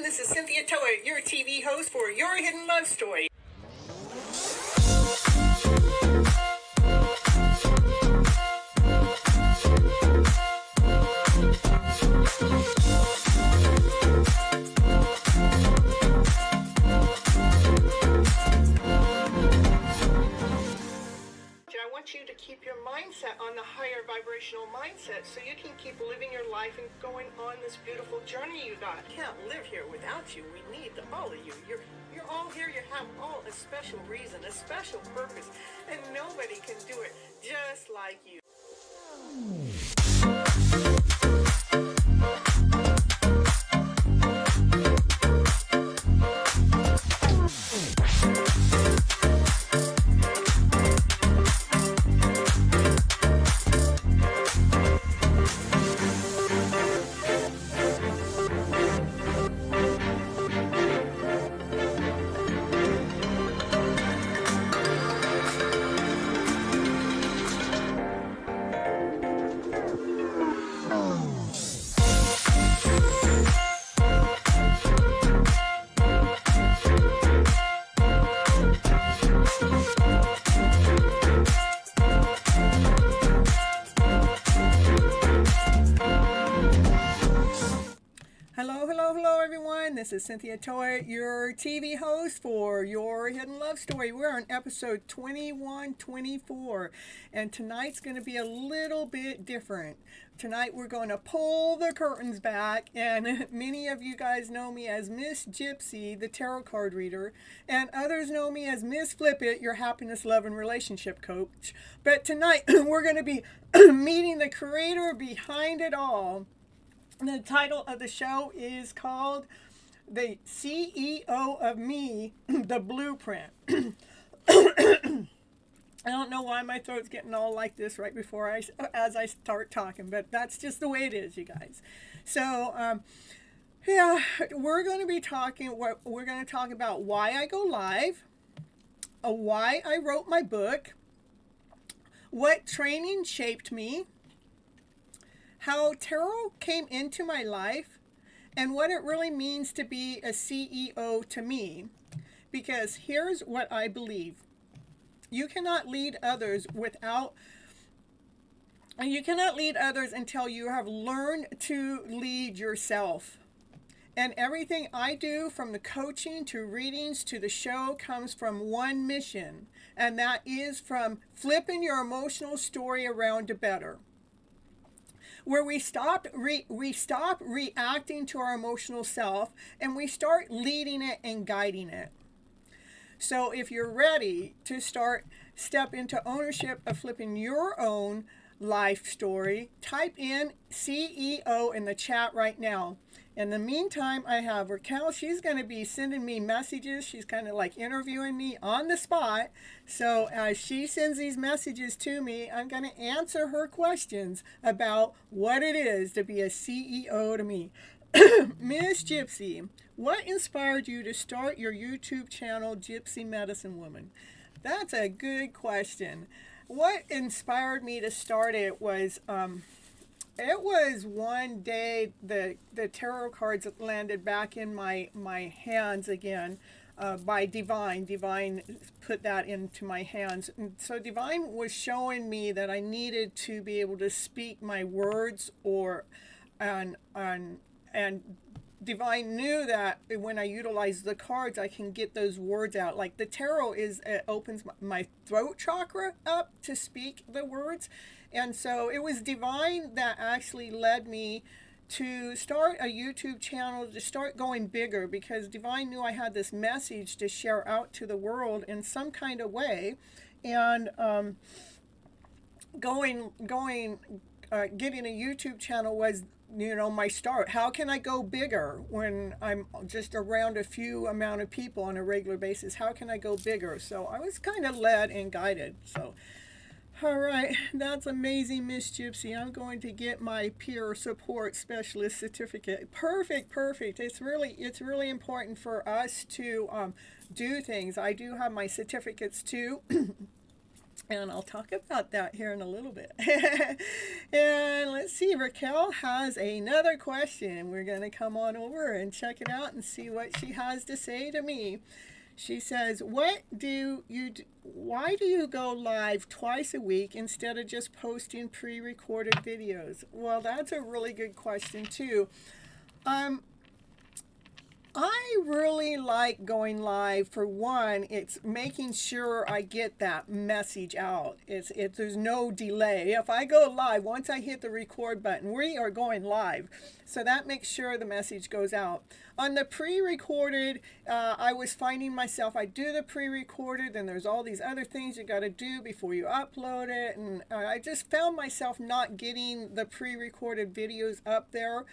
This is Cynthia Toet, your TV host for Your Hidden Love Story. I want you to keep your mindset on the higher vibrational mindset so you can keep living your life and going on this beautiful journey you got. I can't live here without you. We need all of you. You're all here. You have all a special reason, a special purpose, and nobody can do it just like you. Hello everyone, this is Cynthia Toet, your TV host for Your Hidden Love Story. We're on episode 2124, and tonight's going to be a little bit different. Tonight we're going to pull the curtains back, and many of you guys know me as Miss Gypsy, the tarot card reader, and others know me as Miss FlipIt, your happiness, love, and relationship coach. But tonight we're going to be meeting the creator behind it all. The title of the show is called The CEO of Me, The Blueprint. I don't know why my throat's getting all like this right before as I start talking, but that's just the way it is, you guys. So, yeah, we're going to talk about why I go live, why I wrote my book, what training shaped me, how tarot came into my life, and what it really means to be a CEO to me. Because here's what I believe. You cannot lead others until you have learned to lead yourself. And everything I do, from the coaching to readings to the show, comes from one mission. And that is from flipping your emotional story around to better. Where we stop reacting to our emotional self, and we start leading it and guiding it. So if you're ready to step into ownership of flipping your own life story, type in CEO in the chat right now. In the meantime, I have Raquel. She's going to be sending me messages. She's kind of like interviewing me on the spot. So as she sends these messages to me, I'm going to answer her questions about what it is to be a CEO to me. Miss Gypsy, what inspired you to start your YouTube channel, Gypsy Medicine Woman? That's a good question. What inspired me to start it was one day the tarot cards landed back in my hands again by Divine. Divine put that into my hands. And so Divine was showing me that I needed to be able to speak my words and Divine knew that when I utilize the cards, I can get those words out. Like the tarot opens my throat chakra up to speak the words. And so it was Divine that actually led me to start a YouTube channel, to start going bigger, because Divine knew I had this message to share out to the world in some kind of way. And getting a YouTube channel was, my start. How can I go bigger when I'm just around a few amount of people on a regular basis? How can I go bigger? So I was kind of led and guided. So All right, that's amazing, Miss Gypsy. I'm going to get my peer support specialist certificate. Perfect, perfect. It's really important for us to do things. I do have my certificates too. And I'll talk about that here in a little bit. And let's see, Raquel has another question. We're going to come on over and check it out and see what she has to say to me. She says, why do you go live twice a week instead of just posting pre-recorded videos? Well, that's a really good question too. I really like going live. For one, it's making sure I get that message out. There's no delay. If I go live, once I hit the record button, we are going live. So that makes sure the message goes out. On the pre-recorded, I was finding myself, I do the pre-recorded, and there's all these other things you got to do before you upload it. And I just found myself not getting the pre-recorded videos up there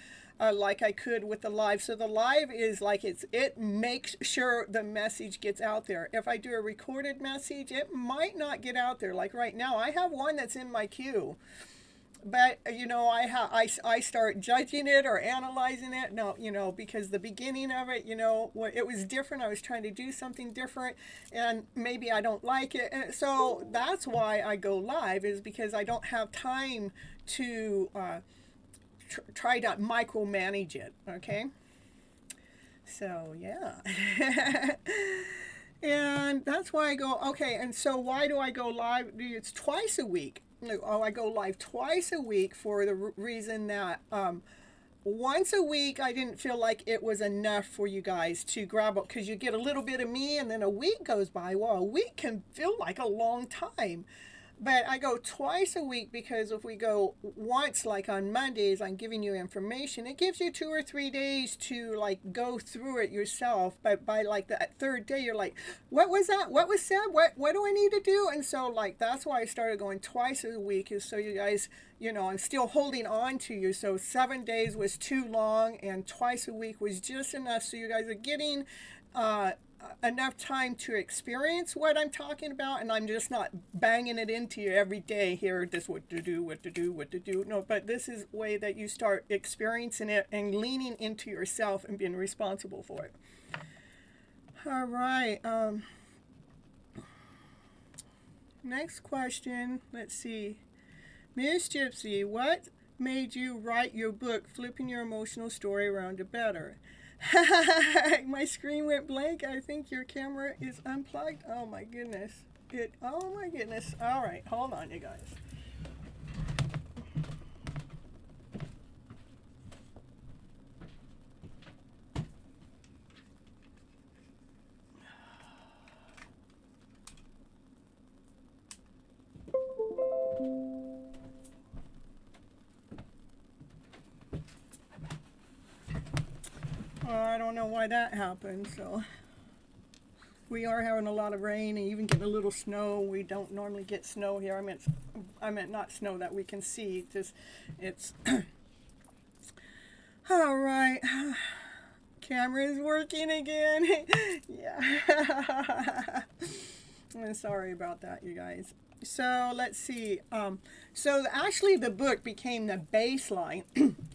like I could with the live. So the live is like it makes sure the message gets out there. If I do a recorded message, it might not get out there. Like right now, I have one that's in my queue. But, I start judging it or analyzing it. No, because the beginning of it, it was different. I was trying to do something different, and maybe I don't like it. And so that's why I go live, is because I don't have time to try to micromanage it, okay? So, yeah. And that's why I go, okay, and so why do I go live? It's twice a week. I go live twice a week for the reason that once a week I didn't feel like it was enough for you guys to grab up, because you get a little bit of me and then a week goes by. Well, a week can feel like a long time. But I go twice a week because if we go once, like on Mondays, I'm giving you information. It gives you 2 or 3 days to like go through it yourself. But by like the third day, you're like, what was that? What was said? What do I need to do? And so like that's why I started going twice a week, is so you guys, I'm still holding on to you. So 7 days was too long, and twice a week was just enough. So you guys are getting enough time to experience what I'm talking about, and I'm just not banging it into you every day here, this what to do. No, but this is a way that you start experiencing it and leaning into yourself and being responsible for it. All right. Next question. Let's see. Miss Gypsy, what made you write your book, Flipping Your Emotional Story Around to Better? My screen went blank. I think your camera is unplugged. Oh my goodness. Oh my goodness. All right, hold on, you guys. I don't know why that happened. So we are having a lot of rain and even getting a little snow. We don't normally get snow here. I meant not snow that we can see. It's all right. Camera is working again. Yeah. I'm sorry about that, you guys. So let's see. So actually the book became the baseline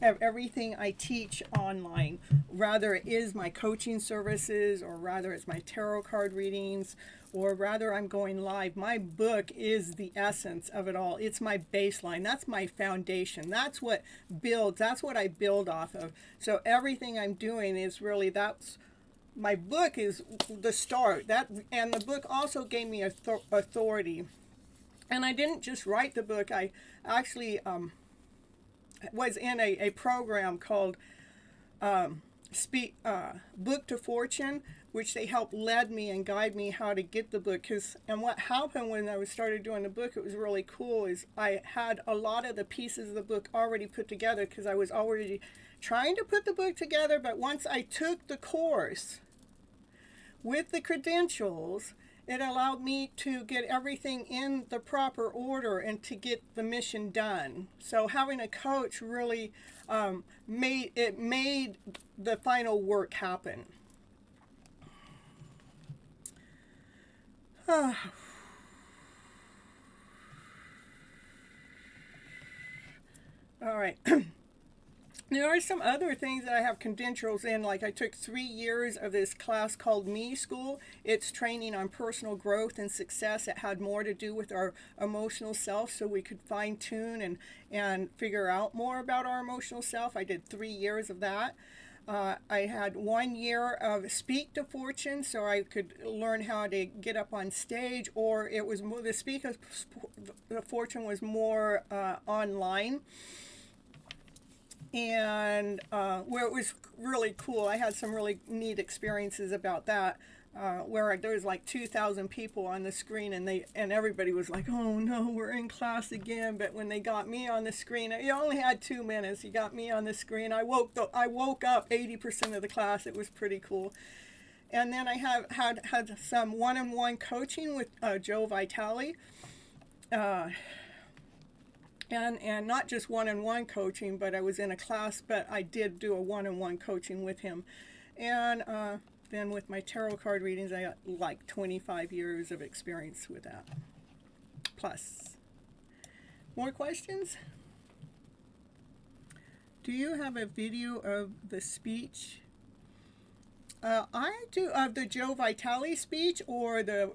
of everything I teach online. Rather it is my coaching services, or rather it's my tarot card readings, or rather I'm going live. My book is the essence of it all. It's my baseline. That's my foundation. That's what I build off of. So everything I'm doing is really, my book is the start. And the book also gave me authority. And I didn't just write the book. I actually was in a program called Book to Fortune, which they helped lead me and guide me how to get the book. And what happened when I started doing the book, it was really cool, is I had a lot of the pieces of the book already put together, because I was already trying to put the book together. But once I took the course with the credentials, it allowed me to get everything in the proper order and to get the mission done. So having a coach really made the final work happen. All right. There are some other things that I have credentials in, like I took 3 years of this class called Me School. It's training on personal growth and success. It had more to do with our emotional self, so we could fine tune and figure out more about our emotional self. I did 3 years of that. I had 1 year of Speak to Fortune, so I could learn how to get up on stage, or it was more, the Speak of the Fortune was more online. And where it was really cool. I had some really neat experiences about that, where there was like 2,000 people on the screen, and everybody was like, "Oh no, we're in class again." But when they got me on the screen, you only had 2 minutes. You got me on the screen. I woke up 80% of the class. It was pretty cool. And then I had some one-on-one coaching with Joe Vitale. And not just one-on-one coaching, but I was in a class, but I did do a one-on-one coaching with him. And then with my tarot card readings, I got like 25 years of experience with that. Plus. More questions? Do you have a video of the speech? I do, of the Joe Vitale speech, or the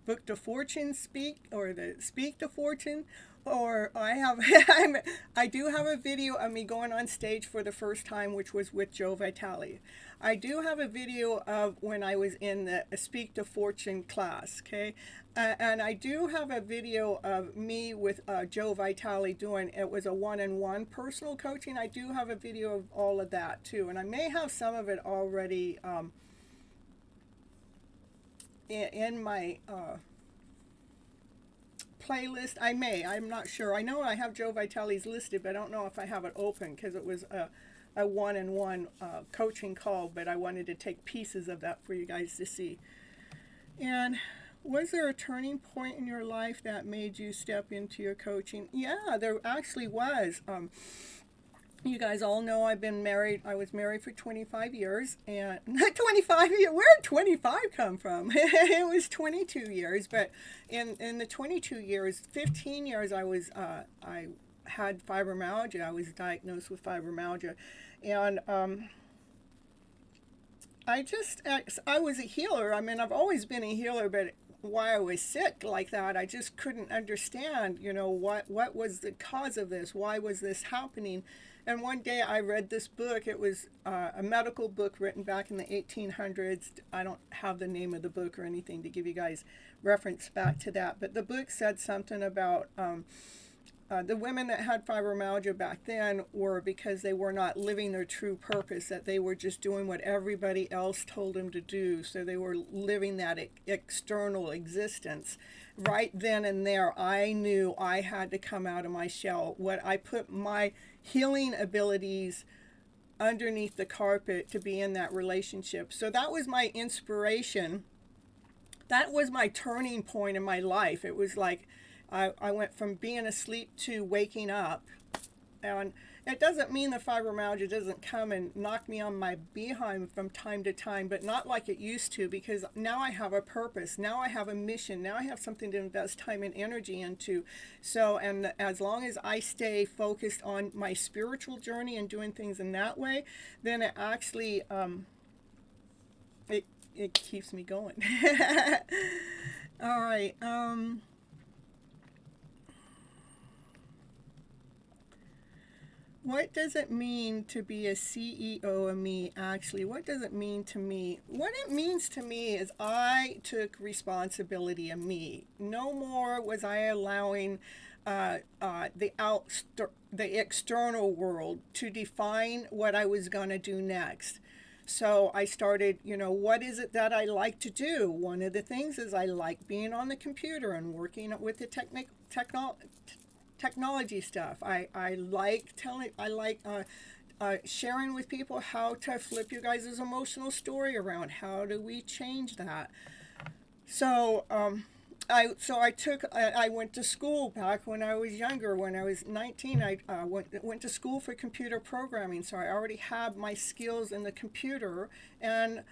Book to Fortune speak, or the Speak to Fortune. Or I do have a video of me going on stage for the first time, which was with Joe Vitale. I do have a video of when I was in the Speak to Fortune class, okay? And I do have a video of me with Joe Vitale doing, it was a one-on-one personal coaching. I do have a video of all of that too. And I may have some of it already in my playlist. I'm not sure. I know I have Joe Vitale's listed, but I don't know if I have it open, because it was a one-on-one coaching call, but I wanted to take pieces of that for you guys to see. And was there a turning point in your life that made you step into your coaching? Yeah, there actually was. You guys all know I've been married. I was married for 25 years, and 25 years. Where did 25 come from? It was 22 years, but in the 22 years, 15 years I had fibromyalgia. I was diagnosed with fibromyalgia, and I was a healer. I mean, I've always been a healer, but why I was sick like that, I just couldn't understand. What was the cause of this? Why was this happening? And one day I read this book. It was a medical book written back in the 1800s. I don't have the name of the book or anything to give you guys reference back to that. But the book said something about the women that had fibromyalgia back then were because they were not living their true purpose, that they were just doing what everybody else told them to do. So they were living that external existence. Right then and there, I knew I had to come out of my shell. I put my healing abilities underneath the carpet to be in that relationship. So that was my inspiration. That was my turning point in my life. It was like I went from being asleep to waking up. And it doesn't mean the fibromyalgia doesn't come and knock me on my behind from time to time, but not like it used to, because now I have a purpose. Now I have a mission. Now I have something to invest time and energy into. So, and as long as I stay focused on my spiritual journey and doing things in that way, then it actually, it keeps me going. All right. What does it mean to be a CEO of me, actually? What does it mean to me? What it means to me is I took responsibility of me. No more was I allowing the external world to define what I was going to do next. So I started, what is it that I like to do? One of the things is I like being on the computer and working with the technology stuff. I like sharing with people how to flip you guys' emotional story around. How do we change that? So I went to school back when I was younger. When I was 19, I went to school for computer programming. So I already had my skills in the computer, and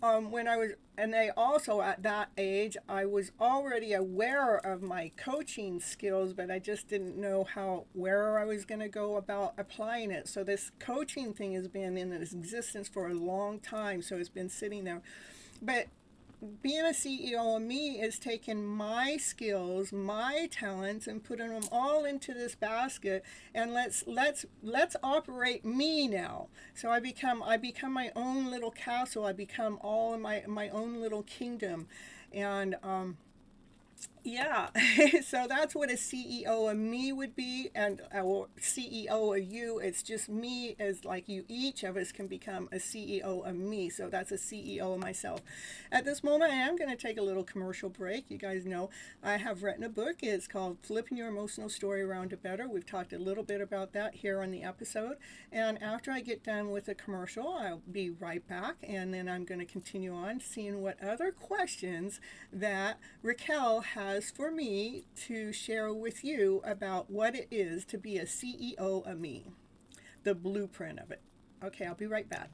when I was, and I also at that age, I was already aware of my coaching skills, but I just didn't know where I was going to go about applying it. So this coaching thing has been in existence for a long time, so it's been sitting there. But being a CEO of me is taking my skills, my talents, and putting them all into this basket, and let's operate me now. So I become my own little castle. I become all my own little kingdom, and yeah, so that's what a CEO of me would be, and or CEO of you. It's just me as like you. Each of us can become a CEO of me. So that's a CEO of myself. At this moment, I am going to take a little commercial break. You guys know I have written a book. It's called Flipping Your Emotional Story Around to Better. We've talked a little bit about that here on the episode. And after I get done with the commercial, I'll be right back, and then I'm going to continue on seeing what other questions that Raquel has for me to share with you about what it is to be a CEO of me, the blueprint of it. Okay, I'll be right back.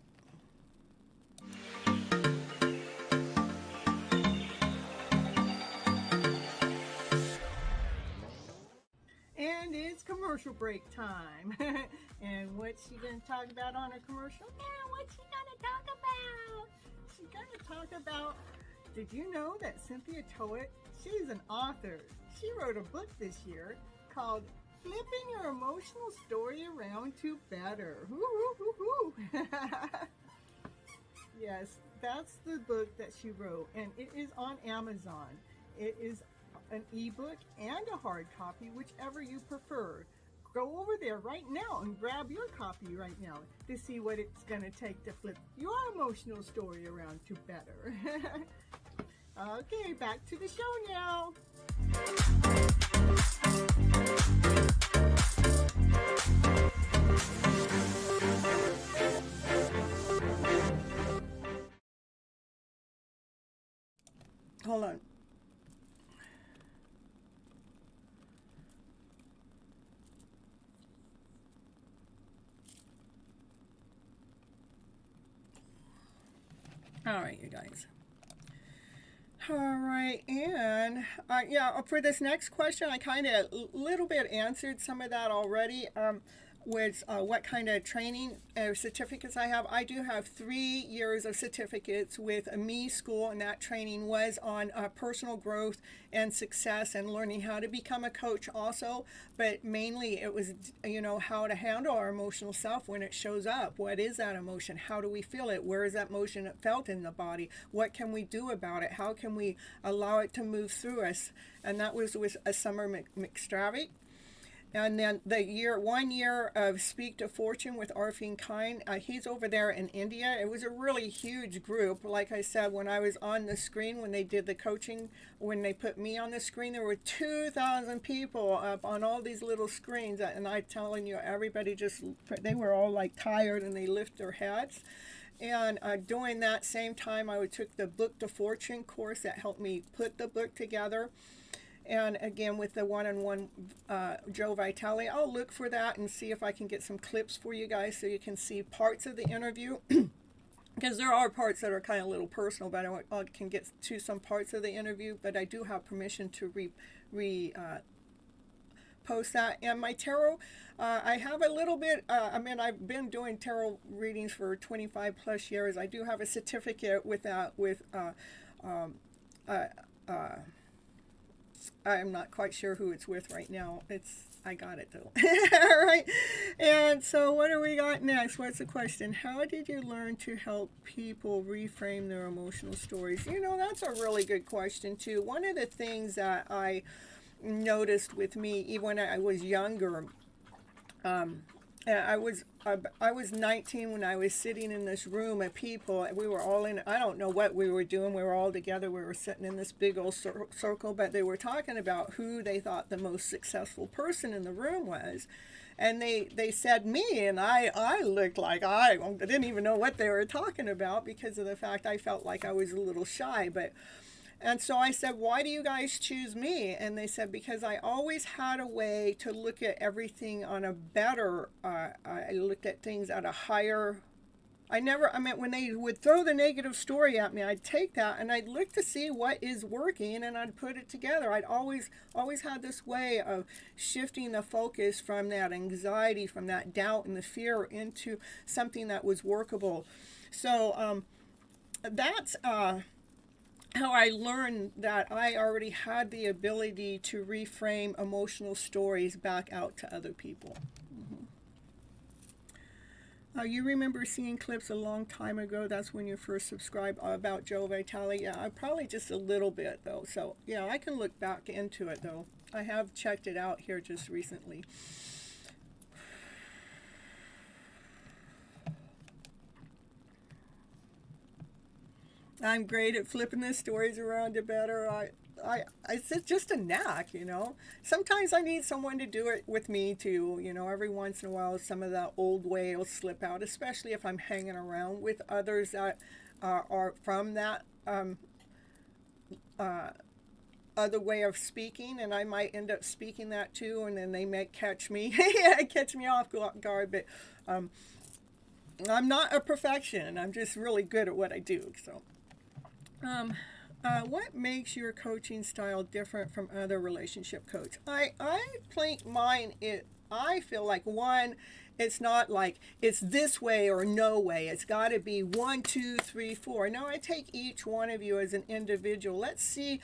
And it's commercial break time. And what's she going to talk about on her commercial? Now, what's she going to talk about? She's going to talk about, did you know that Cynthia Toet, she's an author. She wrote a book this year called Flipping Your Emotional Story Around to Better. Yes, that's the book that she wrote, and it is on Amazon. It is an ebook and a hard copy, whichever you prefer. Go over there right now and grab your copy right now to see what it's going to take to flip your emotional story around to better. Okay, back to the show now. Hold on. All right, you guys. All right, and yeah, for this next question, I kind of a little bit answered some of that already. With what kind of training certificates I have. I do have 3 years of certificates with a me school, and that training was on personal growth and success and learning how to become a coach also. But mainly it was, how to handle our emotional self when it shows up. What is that emotion? How do we feel it? Where is that emotion felt in the body? What can we do about it? How can we allow it to move through us? And that was with a Summer McStravick. And then the 1 year of Speak to Fortune with Arfeen Khan, he's over there in India. It was a really huge group. Like I said, when I was on the screen, when they did the coaching, when they put me on the screen, there were 2,000 people up on all these little screens. And I'm telling you, everybody they were all like tired, and they lift their heads. And during that same time, I took the Book to Fortune course that helped me put the book together. And again, with the one-on-one Joe Vitale, I'll look for that and see if I can get some clips for you guys so you can see parts of the interview. Because there are parts that are kind of a little personal, but I can get to some parts of the interview. But I do have permission to post that. And my tarot, I have a little bit, I've been doing tarot readings for 25 plus years. I do have a certificate with that, I'm not quite sure who it's with right now. I got it though. All right. And so what do we got next? What's the question? How did you learn to help people reframe their emotional stories? That's a really good question too. One of the things that I noticed with me, even when I was younger, I was 19 when I was sitting in this room of people. We were all in, I don't know what we were doing. We were all together. We were sitting in this big old circle, but they were talking about who they thought the most successful person in the room was. And they said me, and I looked like I didn't even know what they were talking about because of the fact I felt like I was a little shy. And so I said, why do you guys choose me? And they said, because I always had a way to look at everything on a better, I looked at things at a higher I mean, when they would throw the negative story at me, I'd take that and I'd look to see what is working and I'd put it together. I'd always had this way of shifting the focus from that anxiety, from that doubt and the fear into something that was workable. So that's how I learned that I already had the ability to reframe emotional stories back out to other people. You remember seeing clips a long time ago. That's when you first subscribed about Joe Vitale. Yeah, probably just a little bit though. So yeah, I can look back into it though. I have checked it out here just recently. I'm great at flipping the stories around to better. It's just a knack, you know. Sometimes I need someone to do it with me too, you know. Every once in a while, some of that old way will slip out, especially if I'm hanging around with others that are from that other way of speaking, and I might end up speaking that too, and then they may catch me, catch me off guard. But I'm not a perfection. I'm just really good at what I do. So. What makes your coaching style different from other relationship coach? I think mine, I feel like one, it's not like it's this way or no way. It's got to be 1, 2, 3, 4. No, I take each one of you as an individual. Let's see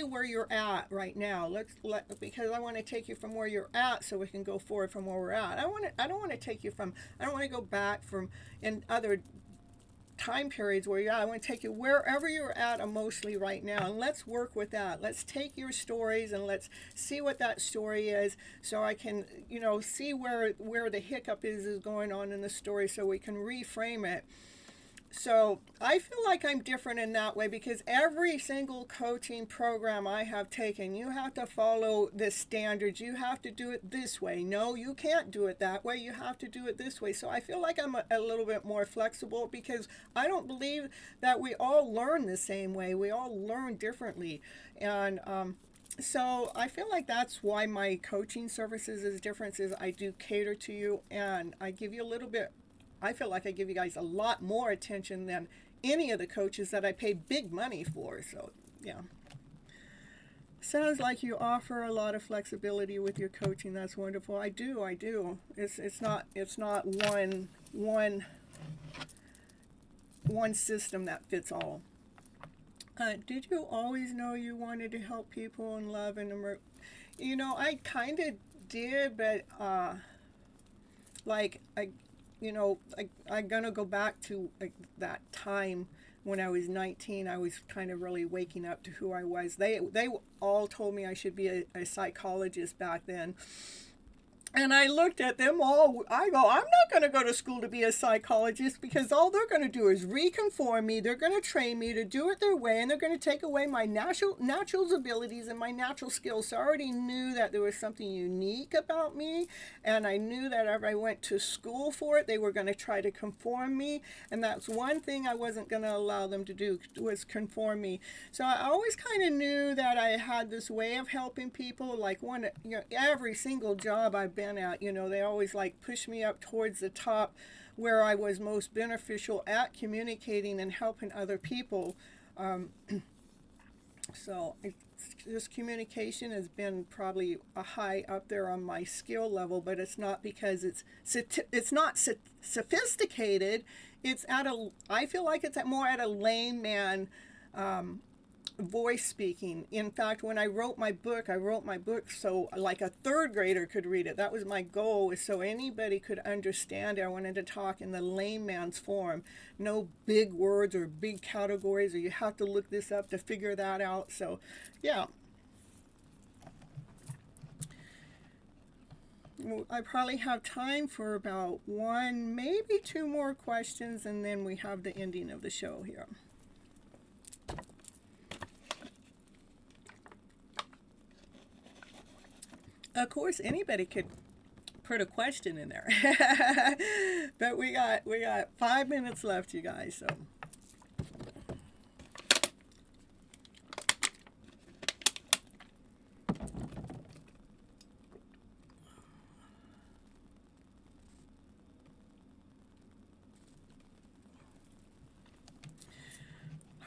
where you're at right now. Because I want to take you from where you're at so we can go forward from where we're at. I don't want to go back from in other time periods where I want to take you wherever you're at emotionally right now, and let's work with that. Let's take your stories and let's see what that story is, so I can, you know, see where the hiccup is going on in the story, so we can reframe it. So I feel like I'm different in that way, because every single coaching program I have taken, you have to follow the standards. You have to do it this way. No, you can't do it that way. You have to do it this way. So I feel like I'm a little bit more flexible, because I don't believe that we all learn the same way. We all learn differently. And so I feel like that's why my coaching services is different, is I do cater to you, and I give you a little bit, I feel like I give you guys a lot more attention than any of the coaches that I pay big money for. So, yeah. Sounds like you offer a lot of flexibility with your coaching. That's wonderful. I do. It's not one system that fits all. Did you always know you wanted to help people and love and you know, I kind of did, but I'm gonna go back to that time when I was 19. I was kind of really waking up to who I was. They all told me I should be a psychologist back then. And I looked at them all. I go, I'm not going to go to school to be a psychologist, because all they're going to do is reconform me. They're going to train me to do it their way, and they're going to take away my natural abilities and my natural skills. So I already knew that there was something unique about me, and I knew that if I went to school for it, they were going to try to conform me, and that's one thing I wasn't going to allow them to do, was conform me. So I always kind of knew that I had this way of helping people. Like every single job I've been at, they always push me up towards the top, where I was most beneficial at communicating and helping other people. So this communication has been probably a high up there on my skill level, but it's not because it's not sophisticated. I feel like it's more at a layman voice speaking. In fact, when I wrote my book so like a third grader could read it. That was my goal, is so anybody could understand it. I wanted to talk in the layman's form. No big words or big categories, or you have to look this up to figure that out. So, yeah. I probably have time for about one, maybe two more questions, and then we have the ending of the show here. Of course, anybody could put a question in there, but we got 5 minutes left, you guys. So,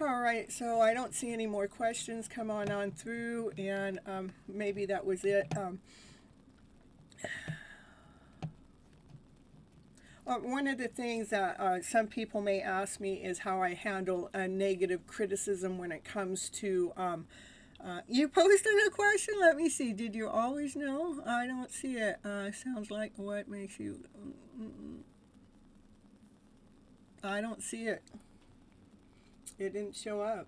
All right, so I don't see any more questions. Come on through, and maybe that was it. One of the things that some people may ask me is how I handle negative criticism when it comes to. You posted a question. Let me see. Did you always know? I don't see it. Sounds like what makes you. I don't see it. It didn't show up.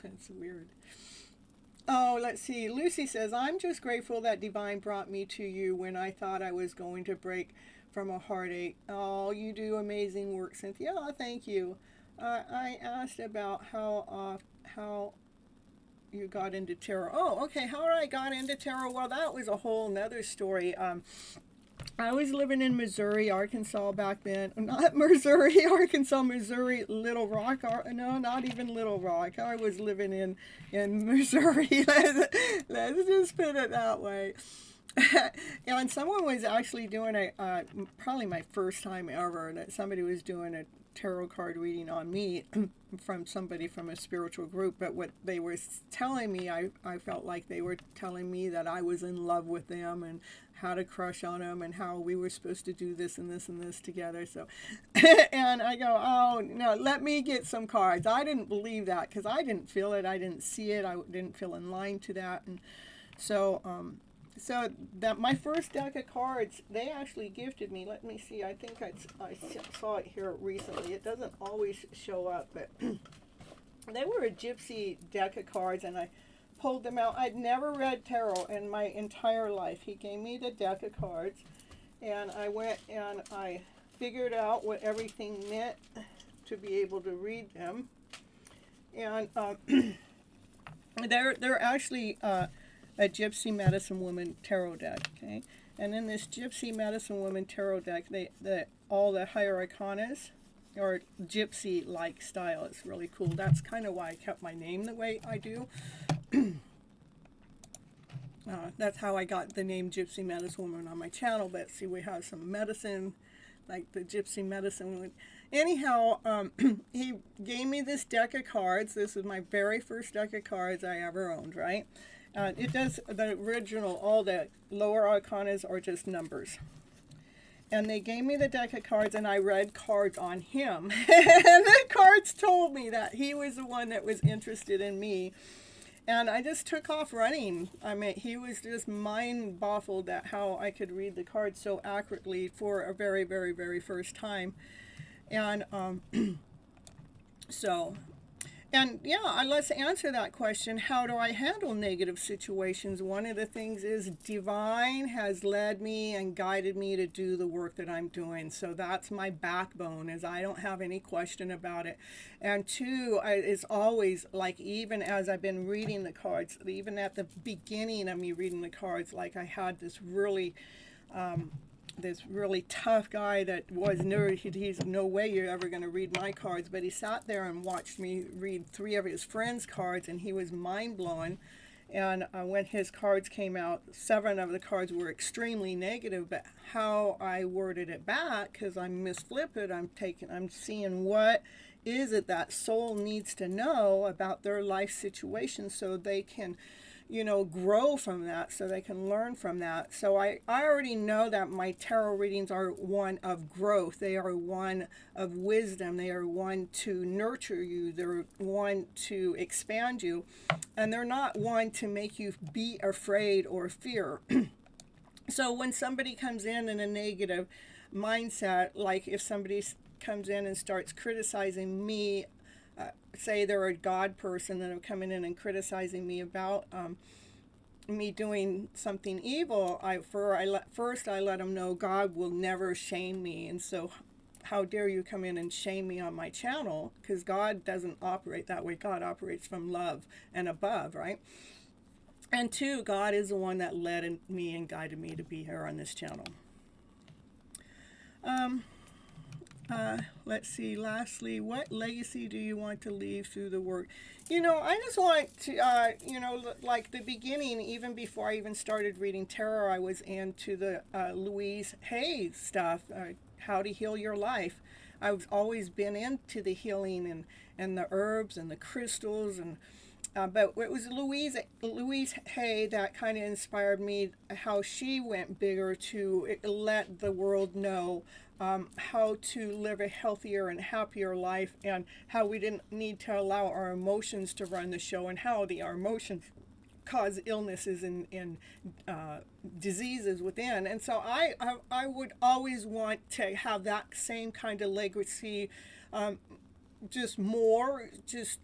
That's weird. Oh, let's see. Lucy says, I'm just grateful that Divine brought me to you when I thought I was going to break from a heartache. Oh, you do amazing work, Cynthia. Oh, thank you. I asked about how you got into tarot. Oh, okay. How I got into tarot? Well, that was a whole nother story. I was living in Missouri, Arkansas back then. Not Missouri, Arkansas, Missouri, Little Rock. No, not even Little Rock. I was living in Missouri. Let's just put it that way. And someone was actually doing probably my first time ever, that somebody was doing a tarot card reading on me from somebody from a spiritual group. But what they were telling me, I felt like they were telling me that I was in love with them and how to crush on them and how we were supposed to do this and this and this together. So, and I go, oh no, let me get some cards. I didn't believe that because I didn't feel it. I didn't see it. I didn't feel in line to that. And so, so that my first deck of cards, they actually gifted me. Let me see. I think I saw it here recently. It doesn't always show up, but they were a Gypsy deck of cards, and I pulled them out. I'd never read tarot in my entire life. He gave me the deck of cards, and I went and I figured out what everything meant to be able to read them. And they're actually a Gypsy Medicine Woman tarot deck, okay? And in this Gypsy Medicine Woman tarot deck, all the higher arcanas or Gypsy-like style. It's really cool. That's kind of why I kept my name the way I do. That's how I got the name Gypsy Medicine Woman on my channel. But see, we have some medicine, like the Gypsy Medicine Woman. Anyhow, he gave me this deck of cards. This is my very first deck of cards I ever owned, right? It does the original, all the lower arcanas are just numbers. And they gave me the deck of cards, and I read cards on him. And the cards told me that he was the one that was interested in me. And I just took off running. I mean, he was just mind baffled at how I could read the cards so accurately for a very, very, very first time. And yeah, let's answer that question. How do I handle negative situations? One of the things is Divine has led me and guided me to do the work that I'm doing. So that's my backbone, is I don't have any question about it. And two, it's always like, even as I've been reading the cards, even at the beginning of me reading the cards, like I had this really tough guy that he's no way you're ever going to read my cards, but he sat there and watched me read 3 of his friends' cards, and he was mind-blowing. And when his cards came out, 7 of the cards were extremely negative, but how I worded it back, because I'm misflipping, I'm seeing what is it that soul needs to know about their life situation so they can grow from that, so they can learn from that. So I already know that my tarot readings are one of growth. They are one of wisdom. They are one to nurture you. They're one to expand you. And they're not one to make you be afraid or fear. So when somebody comes in a negative mindset, like if somebody comes in and starts criticizing me, say they're a God person that are coming in and criticizing me about me doing something evil, first I let them know God will never shame me. And so how dare you come in and shame me on my channel, because God doesn't operate that way. God operates from love and above, right? And 2, God is the one that led me and guided me to be here on this channel. Let's see, lastly, what legacy do you want to leave through the work? I just want to, like the beginning, even before I even started reading tarot, I was into the Louise Hay stuff. how to heal your life. I've always been into the healing and the herbs and the crystals, and but it was Louise Hay that kind of inspired me, how she went bigger to let the world know how to live a healthier and happier life, and how we didn't need to allow our emotions to run the show, and how our emotions cause illnesses and diseases within. And so I would always want to have that same kind of legacy, just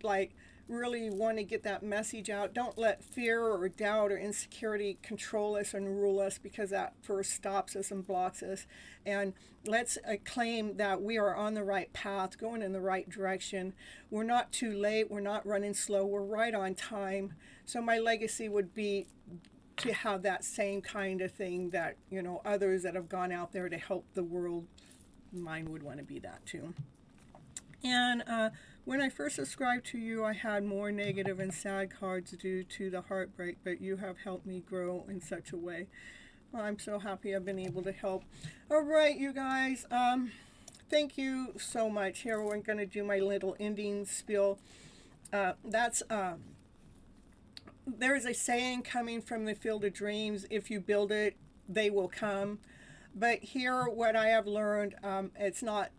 like really want to get that message out. Don't let fear or doubt or insecurity control us and rule us, because that first stops us and blocks us. And let's claim that we are on the right path, going in the right direction. We're not too late. We're not running slow. We're right on time. So my legacy would be to have that same kind of thing that, others that have gone out there to help the world, mine would want to be that too. And when I first subscribed to you, I had more negative and sad cards due to the heartbreak, but you have helped me grow in such a way. Well, I'm so happy I've been able to help. All right, you guys, thank you so much. Here, we're going to do my little ending spiel. There's a saying coming from the field of dreams: if you build it, they will come. But here, what I have learned, it's not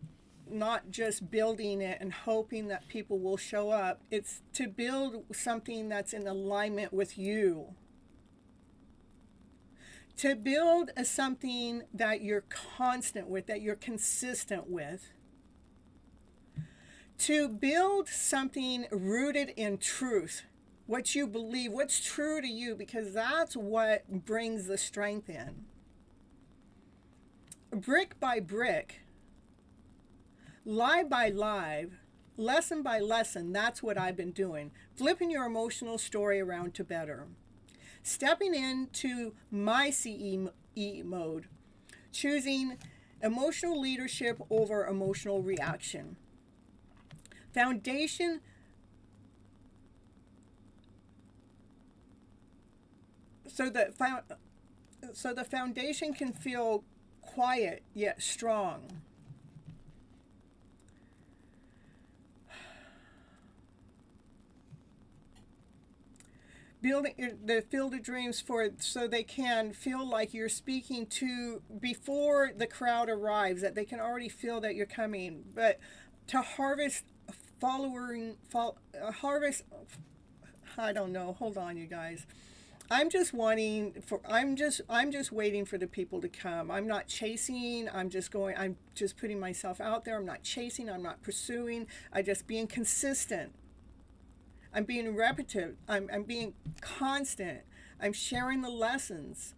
just building it and hoping that people will show up. It's to build something that's in alignment with you. To build something that you're constant with, that you're consistent with. To build something rooted in truth. What you believe, what's true to you, because that's what brings the strength in. Brick by brick, lie by lie, lesson by lesson, that's what I've been doing. Flipping your emotional story around to better. Stepping into my CE mode. Choosing emotional leadership over emotional reaction. Foundation. So the foundation can feel quiet yet strong. Building the field of dreams so they can feel like you're speaking to before the crowd arrives, that they can already feel that you're coming. But to harvest I don't know. Hold on, you guys. I'm just waiting for the people to come. I'm not chasing. I'm just putting myself out there. I'm not chasing. I'm not pursuing. I'm just being consistent. I'm being repetitive. I'm being constant. I'm sharing the lessons.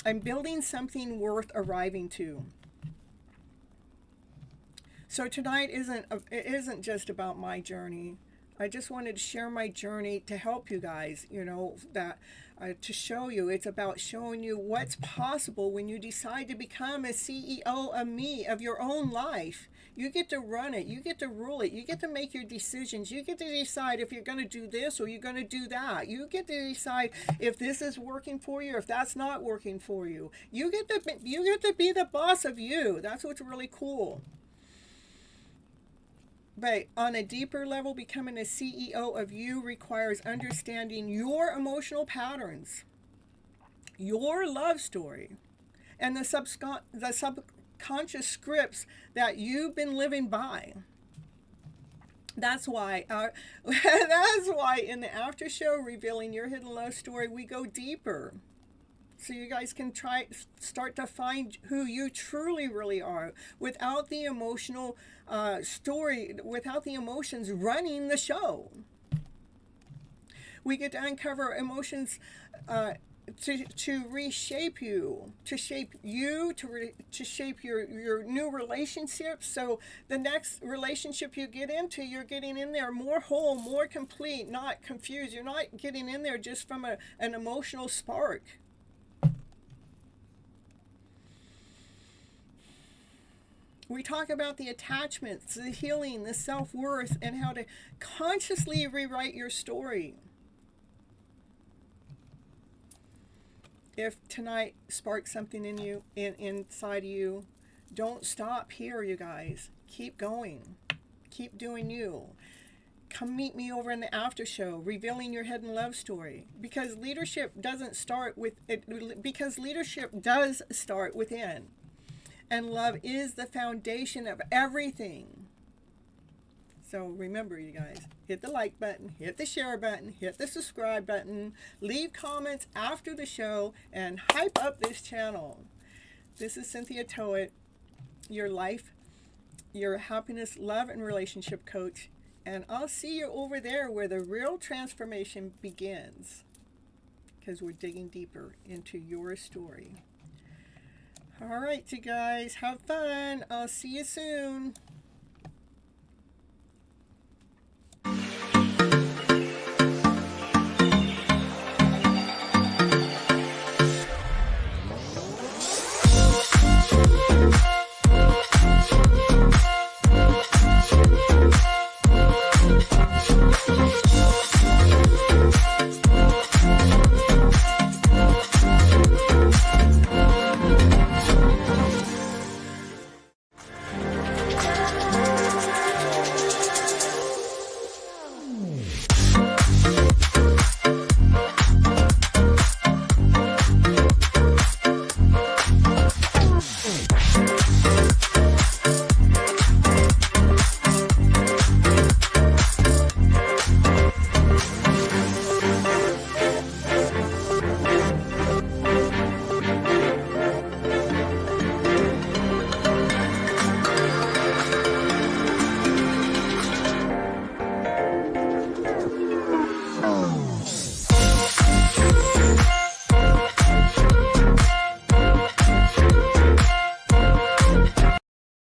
I'm building something worth arriving to. So tonight isn't just about my journey. I just wanted to share my journey to help you guys, to show you. It's about showing you what's possible when you decide to become a CEO of your own life. You get to run it. You get to rule it. You get to make your decisions. You get to decide if you're going to do this or you're going to do that. You get to decide if this is working for you or if that's not working for you. You get to be the boss of you. That's what's really cool. But on a deeper level, becoming a CEO of you requires understanding your emotional patterns, your love story, and the subconscious scripts that you've been living by. That's why in the after show, Revealing Your Hidden Love Story, we go deeper. So you guys can start to find who you truly really are without the emotional story, without the emotions running the show. We get to uncover emotions to reshape you, to shape your new relationships. So the next relationship you get into, you're getting in there more whole, more complete, not confused. You're not getting in there just from an emotional spark. We talk about the attachments, the healing, the self-worth, and how to consciously rewrite your story. if tonight sparks something in you, inside of you, don't stop here, you guys. Keep going. Keep doing you. Come meet me over in the after show, revealing your hidden love story. Because leadership doesn't start with it. Because leadership does start within, and love is the foundation of everything. So remember, you guys, hit the like button, hit the share button, hit the subscribe button, leave comments after the show, and hype up this channel. This is Cynthia Toet, your life, your happiness, love, and relationship coach. And I'll see you over there where the real transformation begins, because we're digging deeper into your story. All right, you guys, have fun. I'll see you soon. Thank you.